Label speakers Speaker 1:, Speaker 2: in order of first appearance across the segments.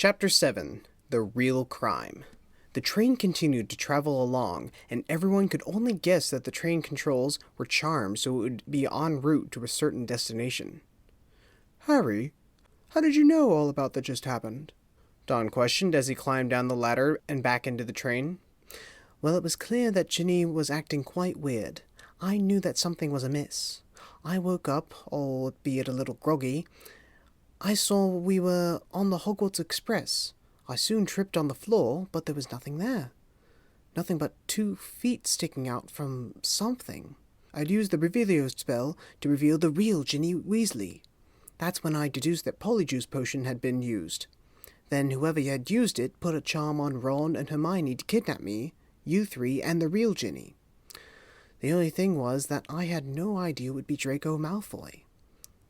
Speaker 1: Chapter 7. The Real Crime. The train continued to travel along, and everyone could only guess that the train controls were charmed so it would be en route to a certain destination. "Harry, how did you know all about that just happened?" Don questioned as he climbed down the ladder and back into the train. "Well, it was clear that Ginny was acting quite weird. I knew that something was amiss. I woke up, albeit a little groggy. I saw we were on the Hogwarts Express. I soon tripped on the floor, but there was nothing there. Nothing but 2 feet sticking out from something. I'd used the Revelio spell to reveal the real Ginny Weasley. That's when I deduced that Polyjuice Potion had been used. Then whoever had used it put a charm on Ron and Hermione to kidnap me, you 3, and the real Ginny. The only thing was that I had no idea it would be Draco Malfoy.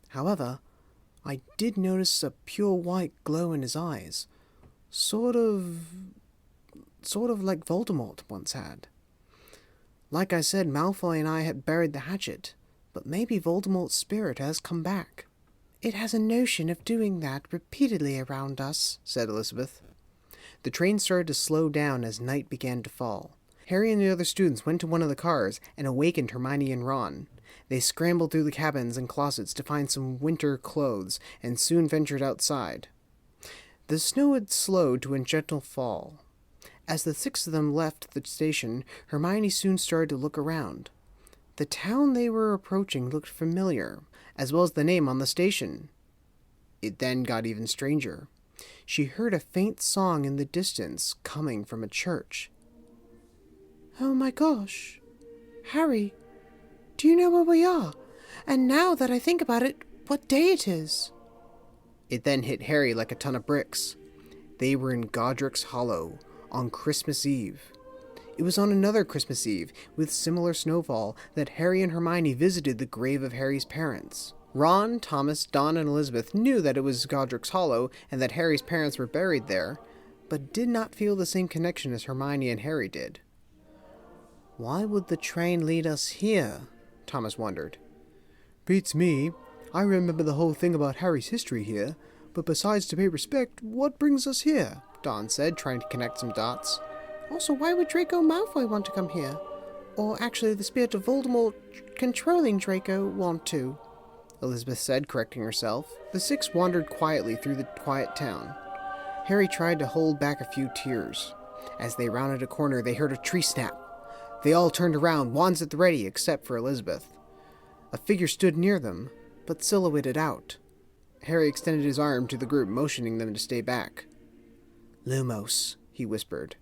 Speaker 1: However, I did notice a pure white glow in his eyes. Sort of like Voldemort once had. Like I said, Malfoy and I had buried the hatchet, but maybe Voldemort's spirit has come back." "It has a notion of doing that repeatedly around us," said Elizabeth. The train started to slow down as night began to fall. Harry and the other students went to one of the cars and awakened Hermione and Ron. They scrambled through the cabins and closets to find some winter clothes and soon ventured outside. The snow had slowed to a gentle fall. As the 6 of them left the station, Hermione soon started to look around. The town they were approaching looked familiar, as well as the name on the station. It then got even stranger. She heard a faint song in the distance coming from a church. "Oh my gosh! Harry, do you know where we are? And now that I think about it, what day it is?" It then hit Harry like a ton of bricks. They were in Godric's Hollow on Christmas Eve. It was on another Christmas Eve, with similar snowfall, that Harry and Hermione visited the grave of Harry's parents. Ron, Thomas, Don, and Elizabeth knew that it was Godric's Hollow and that Harry's parents were buried there, but did not feel the same connection as Hermione and Harry did. "Why would the train lead us here?" Thomas wondered. "Beats me. I remember the whole thing about Harry's history here, but besides to pay respect, what brings us here?" Don said, trying to connect some dots. "Also, why would Draco Malfoy want to come here? Or actually, the spirit of Voldemort controlling Draco want to?" Elizabeth said, correcting herself. The 6 wandered quietly through the quiet town. Harry tried to hold back a few tears. As they rounded a corner, they heard a tree snap. They all turned around, wands at the ready, except for Elizabeth. A figure stood near them, but silhouetted out. Harry extended his arm to the group, motioning them to stay back. "Lumos," he whispered.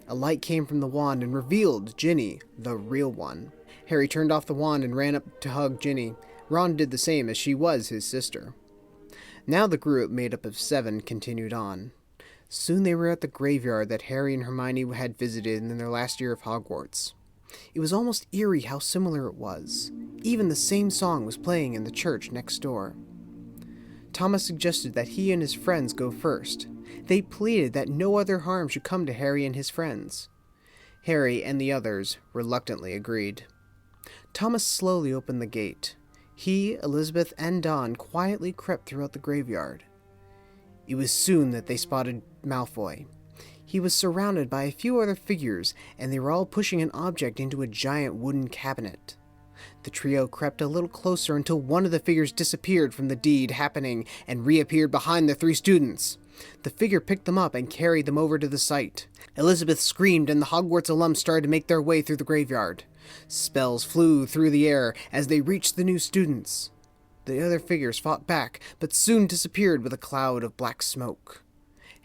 Speaker 1: A light came from the wand and revealed Ginny, the real one. Harry turned off the wand and ran up to hug Ginny. Ron did the same, as she was his sister. Now the group, made up of 7, continued on. Soon they were at the graveyard that Harry and Hermione had visited in their last year of Hogwarts. It was almost eerie how similar it was. Even the same song was playing in the church next door. Thomas suggested that he and his friends go first. They pleaded that no other harm should come to Harry and his friends. Harry and the others reluctantly agreed. Thomas slowly opened the gate. He, Elizabeth, and Don quietly crept throughout the graveyard. It was soon that they spotted Malfoy. He was surrounded by a few other figures, and they were all pushing an object into a giant wooden cabinet. The trio crept a little closer until one of the figures disappeared from the deed happening and reappeared behind the 3 students. The figure picked them up and carried them over to the site. Elizabeth screamed, and the Hogwarts alums started to make their way through the graveyard. Spells flew through the air as they reached the new students. The other figures fought back, but soon disappeared with a cloud of black smoke.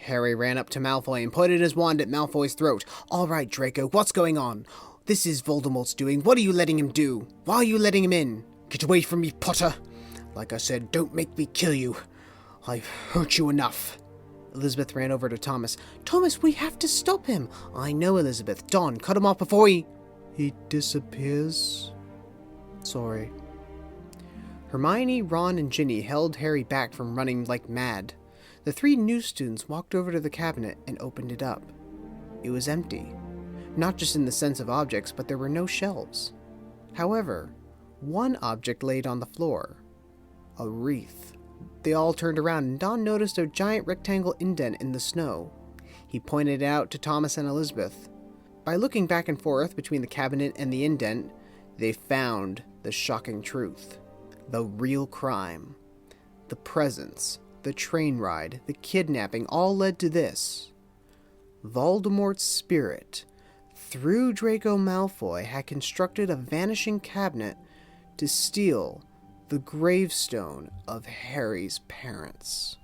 Speaker 1: Harry ran up to Malfoy and pointed his wand at Malfoy's throat. "All right, Draco, what's going on? This is Voldemort's doing. What are you letting him do? Why are you letting him in? Get away from me, Potter! Like I said, don't make me kill you. I've hurt you enough." Elizabeth ran over to Thomas. "Thomas, we have to stop him." "I know, Elizabeth. Don, cut him off before he disappears." "Sorry." Hermione, Ron, and Ginny held Harry back from running like mad. The 3 new students walked over to the cabinet and opened it up. It was empty. Not just in the sense of objects, but there were no shelves. However, one object laid on the floor. A wreath They all turned around, and Don noticed a giant rectangle indent in the snow. He pointed it out to Thomas and Elizabeth. By looking back and forth between the cabinet and the indent, they found the shocking truth. The real crime. The presents, the train ride, the kidnapping all led to this. Voldemort's spirit, through Draco Malfoy, had constructed a vanishing cabinet to steal the gravestone of Harry's parents.